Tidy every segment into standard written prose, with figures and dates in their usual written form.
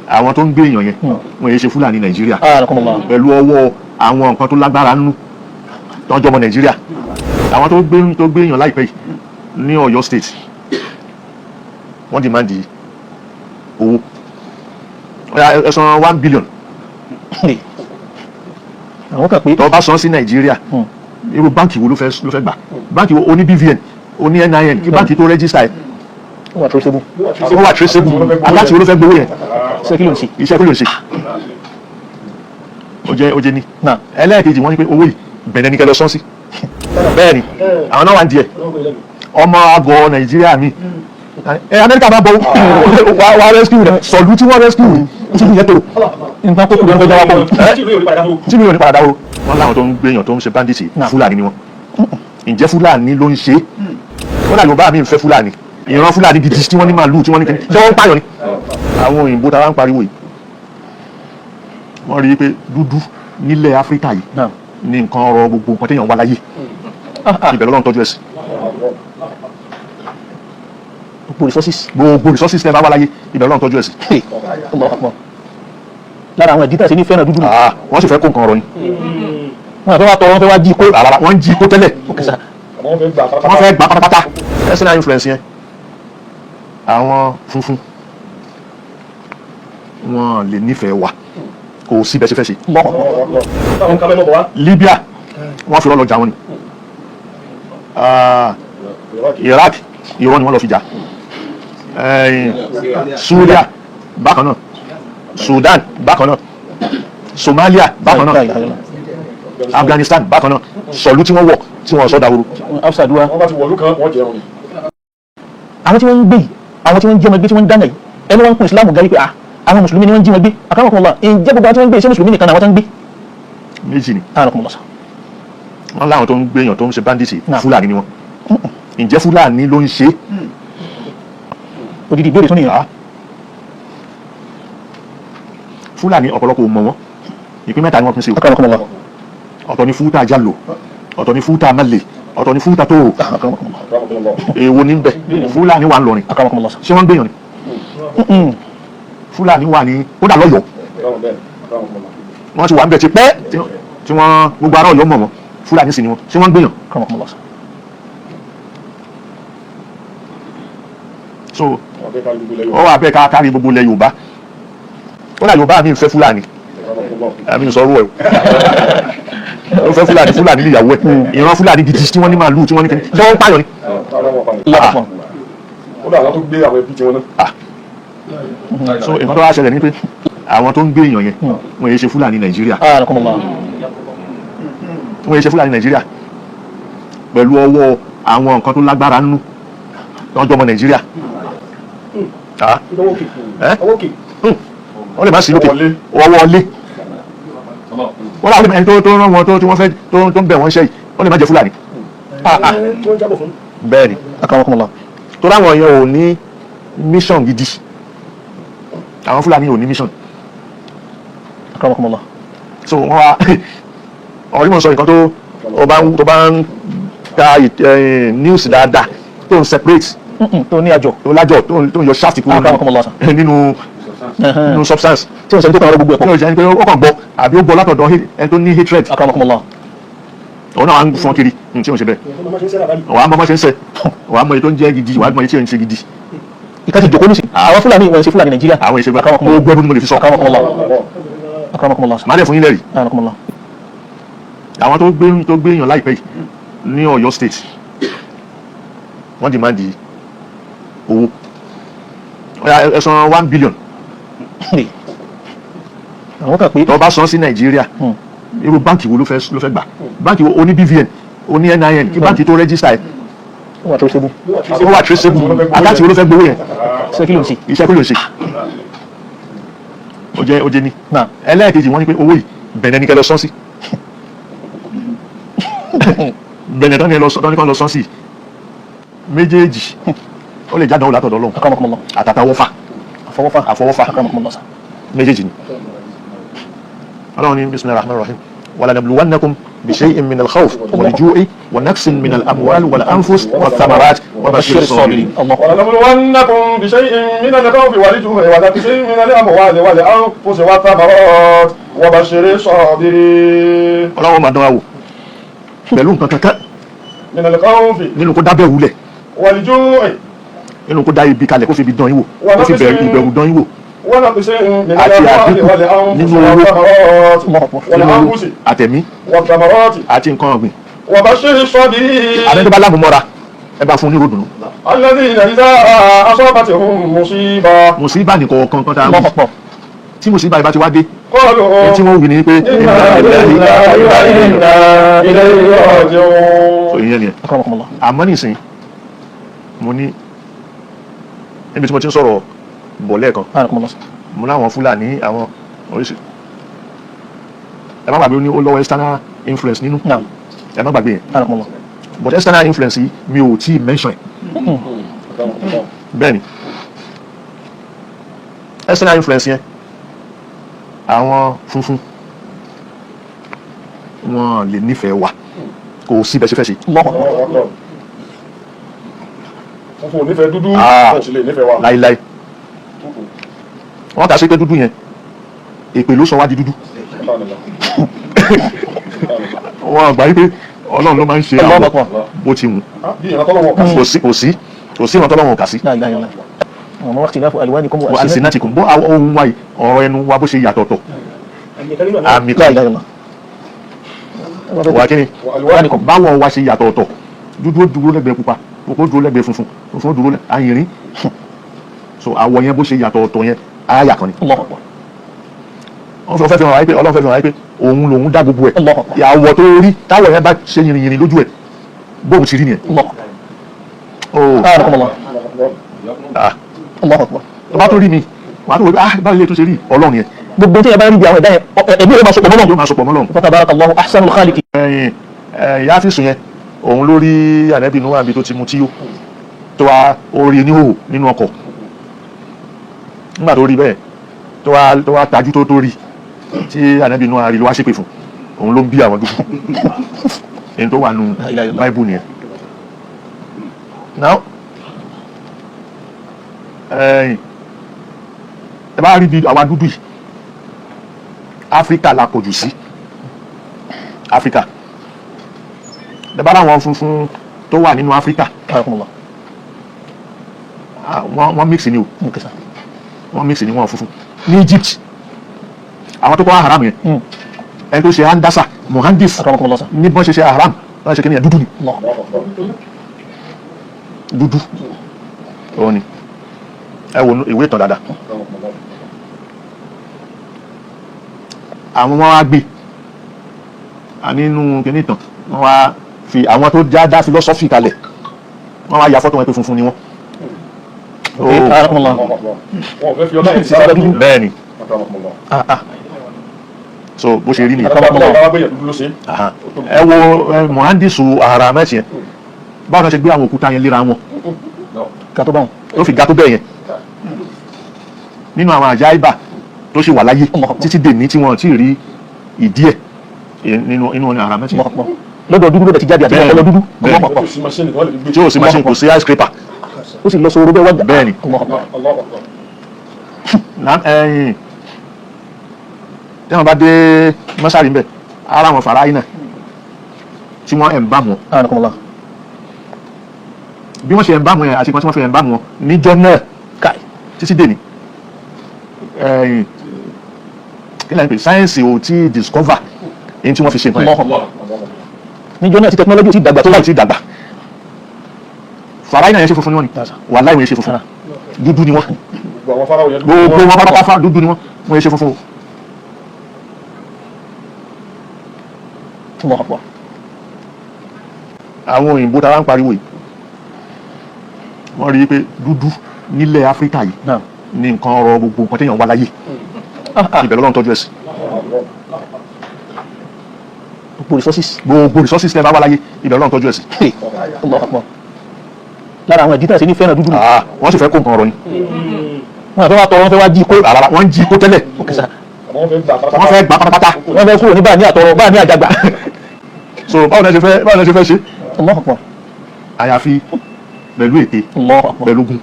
àwọn tó ń gbé èèyàn yẹn wọ́n yẹ ṣe Fúlàní Nàìjíríà pẹ̀lú ọwọ́ àwọn nǹkan tó lágbára nínú tó ń jọmọ Nàìjíríà. Àwọn tó gbé èèyàn láìpẹ́ yìí ní Ọ̀yọ́ state wọ́n demand owó ẹ san 1 billion. àwọn kan pé tó bá san sí Nàìjíríà irú báǹkì wo ló fẹ́ gbà? Báǹkì wo? Ó ní BVN, ó ní NIN, kí báǹkì tó rẹ́gísítà ẹ̀ ó wà traceable. ó wà traceable. Aláàtì wo ló fẹ́ gbowó yẹn? iṣẹ́ kí ló ń ṣe? Iṣẹ́ kí ló ń ṣe? ó jẹ́ ní. Ẹlẹ́ẹ̀kejì wọ́n ní pé owó yìí Bẹ̀nẹ̀ ní kẹ́ lọ sán sí. Bẹ́ẹ̀ ni àwọn náà wà ń di ẹ̀ ọmọ àgọ́ Nàìjíríà mi Amẹ́ríkà bá bọ̀ wá rescue rẹ̀ sọ̀lú tí wọ́n rescue tí kò yẹ tó nǹkan kókò ló ń gbẹ́jà wá bọ̀ tí mi ò ní padà dáwọ́. Wọ́n láwọn tó ń gbé èèyàn tó ń ṣe bandits Fúlàní ni wọ́n. Ǹjẹ́ Fúlàní ló ń ṣe? Wọ́n làlọ́ bá mi ń fẹ́ Fúlàní, ìran Fúlàní gidi tí wọ́n ní màálù tí wọ́n ní kẹ́ni tí wọ́n ń pààyàn ni. Àwọn òyìnbó táwa ń pariwo yìí wọ́n rí i pé dúdú nílẹ̀ Áfíríkà yìí ní nǹkan ọrọ̀ gbogbo nǹkan téèyàn wá láyé ibẹ̀ lọ́lọ́run tọ́jú ẹ̀sìn. Gbogbo resources tẹ́ bá wá láyé ibẹ̀ lọ́lọ́run tọ́jú ẹ̀sìn. lára àwọn ìdí tàṣí ní fẹ́ràn dúdú. Wọ́n sì fẹ́ kó nǹkan ọrọ̀ ni. wọ́n fẹ́ wá tọrọ, wọ́n fẹ́ wá jí kó. Wọ́n ń jí kó tẹ́lẹ̀. Wọ́n fẹ́ gbà pátápátá. External influence yẹn àwọn funfun wọn lè nífẹ̀ẹ́ wa kò sí bẹ́ẹ̀ ṣe fẹ́ ṣe. Libya wọ́n fi rọ́ lọ jà wọn ni. Iraq irọ́ ni wọ́n lọ fi jà. Syria bákan náà, Sudan bákan náà, Somalia bákan náà, Afghanistan bákan náà, sọ̀lú tí wọ́n wọ̀ tí wọ́n sọ dàwúrú. wọ́n bá ti wọ̀lú kan wọ́n jẹun ni. àwọn tí wọ́n ń gbé àwọn tí wọ́n ń jí ọmọ gbé tí wọ́n ń dáná yìí ẹni wọ́n ń pín Islam gárí pé àwọn mùsùlùmí ni wọ́n ń jí wọn gbé. akramakumullah, ǹjẹ́ gbogbo àwọn tí wọ́n ń gbé iṣẹ́ mùsùlùmí nìkan àwọn tó ń gbé? Méjì ni. akramakumullah. Wọ́n láwọn tó ń gbé èèyàn tó ń ṣe bandits Fúlàní ni wọ́n. Ǹjẹ́ Fúlàní ló ń ṣe? Odidi ìbéèrè tún nìyẹn. Fúlàní ọ̀pọ̀lọpọ̀ ò mọ̀ wọ́n. Ìpín mẹ́ta ni wọ́n pín sí o. akramakumullah. Ọ̀tọ̀ ni Fúta Jallo, ọ̀tọ̀ ni Fúta Malè, ọ̀tọ̀ ni Fúta Toro. Èwo ní bẹ̀? Fúlàní wà ń lọrin. akramakumullah. Ṣé wọ́n ń gbéyàn ni? Fúlàní wà ní kódà lọ́yọ̀ọ́. Wọ́n ti wà ń bẹ̀ ti pẹ́ tí wọ́n gbogbo ará Ọ̀yọ́ mọ̀ wọ́n. Fúlàní sì ni wọ́n. Ṣé wọ́n ń gbéyàn? akramakumullah. So ó wà bẹ́ẹ̀ ká kárí gbogbo ilẹ̀ Yorùbá. Ó là Yorùbá mi ń fẹ́ Fúlàní. Àmì ń sọ̀rọ̀ ẹ̀ ó fẹ́ Fúlàní níyàwó ẹ̀ ìran Fúlàní gidi tí wọ́n ní màálù tí wọ́n ní kẹ́ni tí wọ́n ń pààyàn ni. ó dà wọ́n tó gbé àwọn ẹbí tí wọ́n náà. So nǹkan tó wá ṣẹlẹ̀ ní pé àwọn tó ń gbé èèyàn yẹn wọ́n yẹ ṣe Fúlàní Nàìjíríà. Wọ́n yẹ ṣe Fúlàní Nàìjíríà pẹ̀lú ọwọ́ àwọn nǹkan tó lágbára nínú tó ń jọmọ Nàìjíríà. Wọ́n lè má sí lókè ọwọ́ ọlé. Wọ́n láwọn ẹni tó rán wọn tí wọ́n fẹ́ tó ń bẹ̀ wọ́n ṣe yìí wọ́n lè má jẹ Fúlàní. Bẹ́ẹ̀ ni akramakumullah. tó láwọn yẹn ò ní mission gidi. Àwọn Fúlàní ò ní mission. akramakumullah. So wọ́n wá ọ̀rí mọ̀ sọ nǹkan tó bá ń ka news dáadáa tó ń separate tó ní àjọ tó lájọ tó ń yọ shaft kúrò nínú substance tí wọ́n sọ tó kàn rọ gbogbo ẹ̀pọ̀. tí wọ́n sọ pé ó kàn gbọ́ àbí ó gbọ́ látọ̀dọ̀ ẹni tó ní hatred. akramakumullah. òun náà wà ń fọ́n kiri tí wọ́n ṣe bẹ́ẹ̀ wà á mọ bá ṣe ń sẹ́ wà á mọ èyí tó ń jẹ́ gidi wà á mọ èyí tí ò ń ṣe gidi. ìka ti jòkó nísì àwọn Fúlàní ìwọ̀n ṣe Fúlàní Nàìjíríà. àwọn ìṣègùn ó gbọ́ bí mo lè fi sọ. akramakumullah. má dẹ̀ fún yín lẹ́rìí. akramakumullah. àwọn tó gbé èèyàn láìpẹ́ yìí ní Ọ̀yọ́ state wọ́n demand owó ẹ san 1 billion. àwọn kan pé tó bá san sí Nàìjíríà irú báǹkì wo ló fẹ́ gbà? Báǹkì wo? Ó ní BVN, ó ní NIN, kí báǹkì tó rẹ́gísítà ẹ̀ ó wà traceable. ó wà traceable. Aláàtì wo ló fẹ́ gbowó yẹn? iṣẹ́ kí ló ń ṣe? Iṣẹ́ kí ló ń ṣe? Ó jẹ́ ní. Ẹlẹ́ẹ̀kejì wọ́n ní pé owó yìí Bẹ̀nẹ̀ ní kẹ́ lọ sán sí. Bẹ̀nẹ̀ tán ní kọ́ lọ sán sí. Méjèèjì ó lè jáde àwọn látọ̀dọ̀ Ọlọ́run. akramakumullah. Àtàtàwọ́fà. Àfọwọ́fà. akramakumullah. Méjèèjì ni. Ọlọ́run ní bismillahir rahmanir rahim. Walanabluwannakum بشيء من الخوف والجوع ونقص من الأموال والأنفس والثمرات وبشر الصابرين. ولنبلونكم بشيء من الخوف والجوع ونقص من الأموال والأنفس والثمرات وبشر الصابرين. Ọlọ́run máa dán wa wò pẹ̀lú nǹkan kankan من الخوف nínú kó dábẹ́ wulẹ̀ والجوع nínú kó dá ibi kalẹ̀ kó fi ibi dán yín wò kó fi ìbẹ̀rù dán yín wò ونقص من àti الأموال àdínkù nínú والأنفس owó والأنفس àtẹ̀mí والثمرات àti nǹkan ọ̀gbìn. وبشر الصابرين àbẹ́ tó bá lámùmọ́ra ẹ bá fún un ní ròdùnú. الذين إذا أصابتهم مصيبة mùsíbà nìkan kan tá a الله wí أكبر. tí mùsíbà ìbá ti wá dé قالوا tí wọ́n wí ni pé إنا لله وإنا إليه راجعون. so ìyẹn nìyẹn. أكرمكم الله. àmọ́ nìsín mo ní níbi tí mo ti ń sọ̀rọ̀ bọ̀ lẹ́ẹ̀kan أكرمكم الله. mo láwọn Fúlàní àwọn oríṣi ẹ má gbàgbé ó ní ó lọ́wọ́ external influence nínú نعم. ẹ má gbàgbé yẹn أكرمكم الله. but external influence yìí mi ò tí ì mention ẹ̀ bẹ́ẹ̀ ni external influence yẹn àwọn funfun wọn lè nífẹ̀ẹ́ wa kò sí bẹ́ẹ̀ ṣe fẹ́ ṣe. الله أكبر. Funfun ò nífẹ̀ẹ́ dúdú Ah. wọ́n sì lè nífẹ̀ẹ́ wa. láíláí wọ́n kà sí pé dúdú yẹn èpè ló sọ wá di dúdú wọ́n gbà wípé Ọlọ́run ló máa ń ṣe الله àwọn أكبر. bó ti wù Bí ìrántọ́ lọ́wọ́ kan kò sí ìrántọ́ lọ́wọ́ kà sí. لا إله إلا الله. وما اختلاف ألوانكم wà á sì náà ti kùn bó ohun wa yìí ọ̀rọ̀ ẹnu wa bó ṣe yàtọ̀tọ̀ àmì لا kan إله إلا الله. wà kí ni Àlùwádìí báwọn wa ṣe yàtọ̀tọ̀ dúdú ó dúró lẹ́gbẹ̀ẹ́ pupa pupa ó dúró lẹ́gbẹ̀ẹ́ funfun funfun ó dúró lẹ́gbẹ̀ẹ́ ayìnrín so àwọ̀ yẹn bó ṣe yàtọ̀tọ̀ yẹn àyà kan ni الله أكبر. wọ́n fẹ́ fi hàn wáyé pé Ọlọ́run fẹ́ fi hàn wáyé pé òun lòun dá gbogbo ẹ̀ الله أكبر. àwọ̀ tó rí táwọ̀ yẹn bá ṣe yìnrìnyìnrìn lójú ẹ̀ bóun ti rí nìyẹn. الله أكبر. Oh, أكرمكم الله. ah, الله أكبر. tó bá tó rí mi wàá tó wọ pé ah báwo lè tó ṣe rí Ọlọ́run yẹn gbogbo tí ẹ bá rí bí àwọn ẹ̀dá yẹn ẹ̀mí rẹ̀ máa sọ̀pọ̀ mọ́ yóò Ọlọ́run. máa sopọ̀ mọ́ Ọlọ́run. فتبارك الله أحسن الخالقين. ẹ̀yìn ìyá físùn yẹn òun ló rí ànẹ́bí inú àbí tó ti mu tí ó tó wá orí níhò nínú ọkọ̀ nígbà tó rí bẹ́ẹ̀ tó wá tajú tó rí tí ànẹ́bí inú àrí ló wá ṣépè fún òun ló ń bí àwọn dúkú èyí tó wà nù báíbù nìyẹn. now ẹ̀yìn ẹ bá rí bí àwa dúdú yìí Áfíríkà la kọjú sí Áfíríkà ẹ bá láwọn funfun tó wà nínú Áfíríkà أكرمكم الله. wọ́n mix ni o ممكن صح. wọ́n mix ni wọ́n funfun ní Egypt àwọn tó kọ́ haram yẹn ẹni tó ṣe handasa mohandis أكرمكم الله صح. ní bọ́n ṣe haram wọ́n ṣe kí ni yẹn dúdú ni الله. dúdú òun ni ẹ wo ìwé ìtàn dáadáa àwọn wọn wá gbé nínú kíní ìtàn wọn wá fi àwọn tó dá philosophy kalẹ̀ wọn wá ya fọ́tò wọn pé funfun ni wọn. أكرمكم الله. Wọ́n fẹ́ fi ọlá yẹn sára dúdú. bẹ́ẹ̀ ni آه. so bó ṣe rí nìyẹn. Àtàwọn abẹ́yẹ̀ dúdú ló ṣe. Aha. ẹ wo mohandisu ara mẹ́sì yẹn báwo ni wọ́n ṣe gbé àwọn òkúta yẹn léra wọn kàtó báwọn. ó fi ga tó bẹ́ẹ̀ yẹn nínú àwọn àjáìbà tó ṣe wà láyé títí dèní tí wọ́n ti rí ìdí ẹ̀ nínú ara mẹ́sì الله yẹn أكبر. lọ́dọ̀ dúdú ló dẹ̀ ti jáde àti Bẹ́ẹ̀. ọpọlọ dúdú. Bẹ́ẹ̀. الله أكبر. Kò sí machine tí wọ́n lè fi gbé. tí ó sì machine kò sí ice scraper ó sì lọ sọ orúbẹ́ wájà. Bẹ́ẹ̀ ni. الله أكبر. Allahu Akbar. ẹ̀yìn tí wọ́n bá dé mọ́sálì ńbẹ̀ ara wọn fàráyìn náà tí wọ́n ẹ̀ ń bá wọn أكرمكم الله. bí wọ́n ṣe ẹ̀ ń bá wọn yẹn àti tí wọ́n fi ẹ̀ ń bá wọn níjọ́ náà káì. títí dèní ẹ̀yìn kí lẹ́yìn pé sáyẹ́nsì ò tí ì discover èyí tí wọ́n fi ṣe nǹkan الله yẹn أكبر. níjọ́ náà tí technology ò ti dàgbà tó tó báyìí. láì tí ì dàgbà fàráyìn náà yẹn ṣe funfun ni wọ́n ni wàláhì wọ́n yẹn ṣe funfun dúdú ni wọ́n Gbogbo àwọn fáráwọ̀ yẹn dúdú. gbogbo wọn pátápátá dúdú ni wọ́n yẹn ṣe funfun o. الله أكبر. àwọn òyìnbó tá a wá ń pariwo yìí wọ́n rí i pé dúdú nílẹ̀ Áfíríkà yìí نعم. ní nǹkan ọrọ̀ gbogbo nǹkan téèyàn wá láyé ibẹ̀ lọ́lọ́run tọ́jú ẹ̀ sí gbogbo resources. gbogbo resources tẹ́ bá wá láyé ibẹ̀ lọ́lọ́run tọ́jú ẹ̀ sí. الله أكبر. lára àwọn ìdí náà sí ní fẹ́ràn dúdú. wọ́n sì fẹ́ kó nǹkan ọrọ̀ ni wọn àfẹ́ wá tọrọ wọn fẹ́ wá jí kó. rárá wọ́n ń jí kó tẹ́lẹ̀ Àwọn fẹ́ gbà wọ́n fẹ́ gbà pátápátá wọ́n fẹ́ kúrò ní báà ní àtọrọ báà ní àjàgbà. so báwo ni ẹ ṣe fẹ́ ṣe Allahu Akbar. àyàfi pẹ̀lú ète Allahu Akbar. pẹ̀lú ogun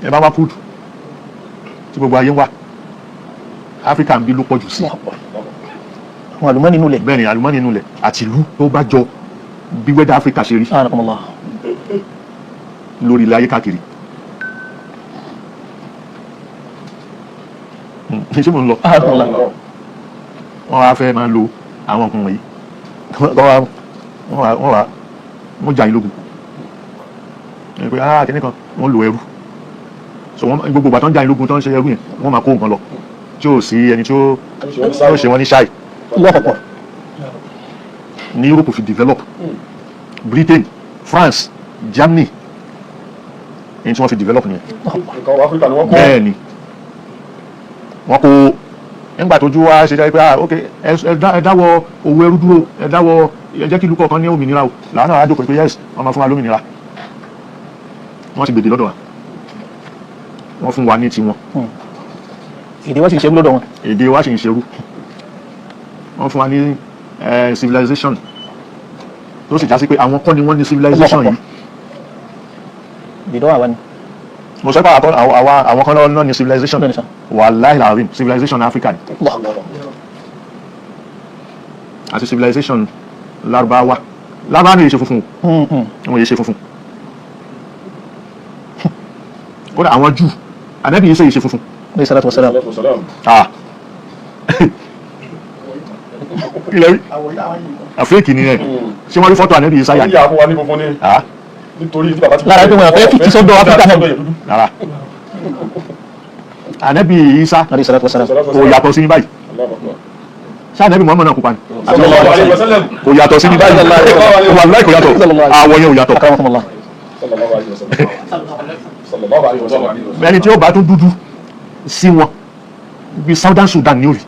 ẹ bá wá food tí gbogbo ayé ń wá Áfíríkà ń bí ló pọ̀ jù sí Allahu Akbar. Àwọn àlùmọ́ọ́nì inú ilẹ̀. bẹ́ẹ̀ ni àlùmọ́ọ́nì inú ilẹ̀ àti ìlú tó bá jọ bí wẹ́dà Áfíríkà ṣe rí Subhanallah. lórí ilẹ̀ ayé káàkiri ṣé mo ń lọ Subhanallah. wọ́n wá fẹ́ máa lo àwọn nǹkan wọ̀nyí wọ́n jà yín lógun ẹ pé kíní kan wọ́n lo ẹrú so wọ́n gbogbo ìgbà tó ń jà yín lógun tó ń ṣe ẹrú yẹn wọ́n máa kó nǹkan lọ tí ò sí ẹni tí ó ṣe wọ́n ní ṣáì Allahu Akbar. ní Europe fi develop Britain France Germany èyí tí wọ́n fi develop nìyẹn nǹkan wọ Áfíríkà ni wọ́n kọ́. bẹ́ẹ̀ ni wọ́n kó nígbà tójú wa ṣe jẹ́ pé ok ẹ dáwọ́ owó ẹrú dúró ẹ dáwọ́ ẹ jẹ́ kí ìlú kọ̀ọ̀kan ní òmìnira o làwọn náà wá dókòó pé yes wọ́n máa fún wa lómìnira wọ́n ti gbèdè lọ́dọ̀ wa wọ́n fún wa ní tiwọn Èdè wá sì ṣe lọ́dọ̀ wọn. èdè wa sì ń ṣerú wọ́n fún wa ní civilization tó sì já sí pé àwọn kọ́ ni wọ́n ní civilization yìí Èdè wà wá ni. mo sọ pé àwọn kan náà ní civilization Bẹ́ẹ̀ni sà. wallahi alazim civilization Africa ni Allahu Akbar. àti civilization Lárúbáwá Lárúbáwá ni èyí ṣe funfun wọn èyí ṣe funfun kódà àwọn Júù Ànábì yìí ṣe èyí ṣe funfun Alayhi salatu wa salam. ilẹ̀ rí àfíríkì ni ẹ̀ ṣé wọ́n rí fọ́tò Ànábì yìí sáyà Wọ́n yà fún wa ní funfun ní nítorí tí bàbá ti Lára pé wọn fẹ́ fìtí sọ́dọ̀ Áfíríkà náà. rárá Ànábì Ìsá Alayhi salatu wa salam. kò yàtọ̀ sí ní báyìí ṣé Ànábì Muhammad náà kópa ni Sallallahu alaihi wasallam. kò yàtọ̀ sí ní báyìí wàlúwàì kò yàtọ̀ àwọ̀ yẹn ò yàtọ̀ Akramakumullah. Sallallahu alaihi wasallam. Sallallahu alaihi wasallam. ẹni tí ó bá tún dúdú sí wọn bí Southern Sudan ní òrì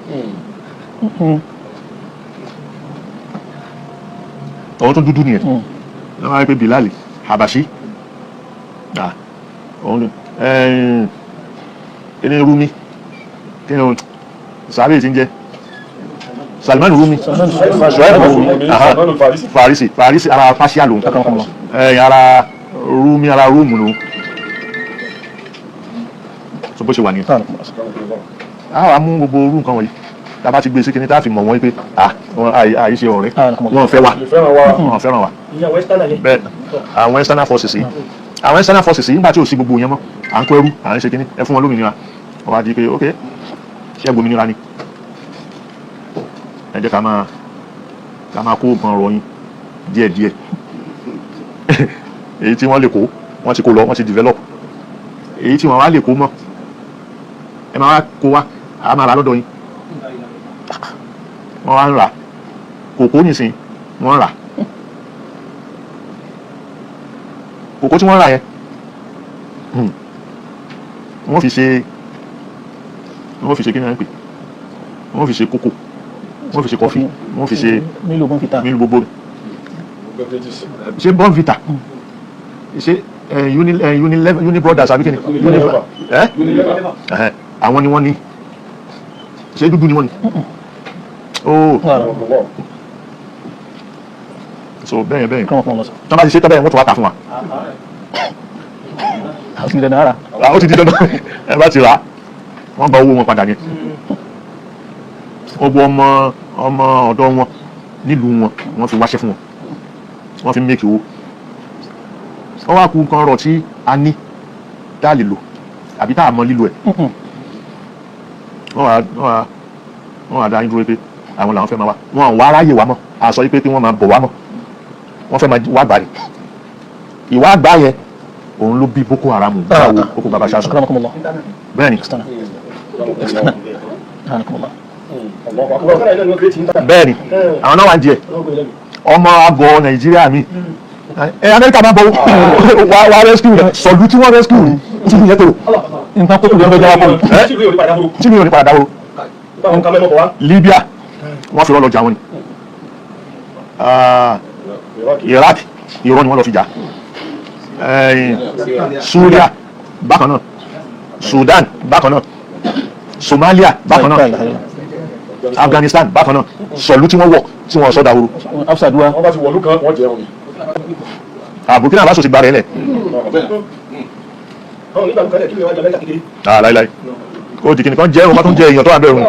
òun tún dúdú nìyẹn ló máa ń pè Bilal Habashi òun ẹni Rumi kí ni sàárè tí ń jẹ Salman Rumi Suhaib Rumi Farisi ara Persia lòun ara Rumi ara Rome lòun so bó ṣe wà nìyẹn àwọn amú gbogbo orú nǹkan wọ̀nyí tá a bá ti gbé sí kíní tá a fi mọ̀ wọ́n pé àyè ṣe ọ̀rẹ́ wọn fẹ́ wa wọn fẹ́ràn wa bẹ́ẹ̀ àwọn external forces yìí nígbà tí ò sí gbogbo yẹn mọ́ à ń kó ẹrú à ń ṣe kíní ẹ fún wọn lómìnira wọ́n wá di pé ok ṣé gbòmìnira ni ẹ jẹ́ ká máa kó nǹkan ọ̀rọ̀ yín díẹ̀díẹ̀ èyí tí wọ́n lè kó wọ́n ti kó lọ wọ́n ti develop èyí tí wọ́n wá lè kó mọ́ ẹ máa wá kó wá a máa rà lọ́dọ̀ yín wọ́n wá ń rà kòkó nìsín wọ́n ń rà kòkó tí wọ́n ń rà yẹn wọ́n fi ṣe kí ni wọ́n ń pè wọ́n fi ṣe kókò wọ́n fi ṣe kọfí wọ́n fi ṣe Mílò Bonvita. mílù gbogbo ṣe Bonvita ṣe Unibrothers àbí kí ni àwọn ni wọ́n ní ṣé dúdú ni wọ́n ní ooo so bẹ́ẹ̀ Akramakumullah. tọ́ bá ti ṣe tọ́ bẹ́ẹ̀ wọ́n tún wá tà fún wa Àwọn sì ń dẹnu ara. ó ti di dandan ẹ bá ti rà á wọ́n gba owó wọn padà ní gbogbo ọmọ ọ̀dọ́ wọn nílùú wọn wọ́n fi wáṣẹ́ fún wọn wọ́n fi mẹ́kì owó wọ́n wá kú nǹkan ọ̀rọ̀ tí a ní tá a lè lò àbí tá a mọ lílo ẹ̀ wọ́n wá dá yín dúró pé àwọn làwọn fẹ́ máa wá wọn wá ráyè wá mọ́ a sọ pé kí wọ́n máa bọ̀ wá mọ́ wọ́n fẹ́ máa wá gbà ní ìwà àgbà yẹn òun ló bí Boko Haram báwo Boko Baba Ṣáṣù Akramakumullah. bẹ́ẹ̀ ni Akramakumullah. bẹ́ẹ̀ ni àwọn náà wà ń di ẹ̀ ọmọ àgọ́ Nàìjíríà mi Amẹ́ríkà máa bọ̀ wá rescue rẹ̀ sọ̀lú tí wọ́n rescue rẹ̀ tí ìyẹn tó Nǹkan kókò ló ń gbẹ́jọ́ wá fún mi. tí mi ò ní padà dáwọ́ Libya wọ́n fi rọ́ lọ jà wọ́n ni Iraq irọ́ ni wọ́n lọ fi jà Syria bákan náà Sudan bákan náà Somalia bákan náà Afghanistan bákan náà sọ̀lú tí wọ́n wọ̀ tí wọ́n sọ́dà ooru. afsadua wọ́n bá ti wọ̀lú kan wọ́n jẹun ni. Burkina Faso ti gba rẹ̀ lẹ̀. àwọn onígbàgbọ́ kan lẹ̀ kí ni wọ́n jẹ Amẹ́ríkà kékeré. láíláí ó di kìnnìkan jẹ́ ọmọ tó ń jẹ èèyàn tó wà bẹ̀rù.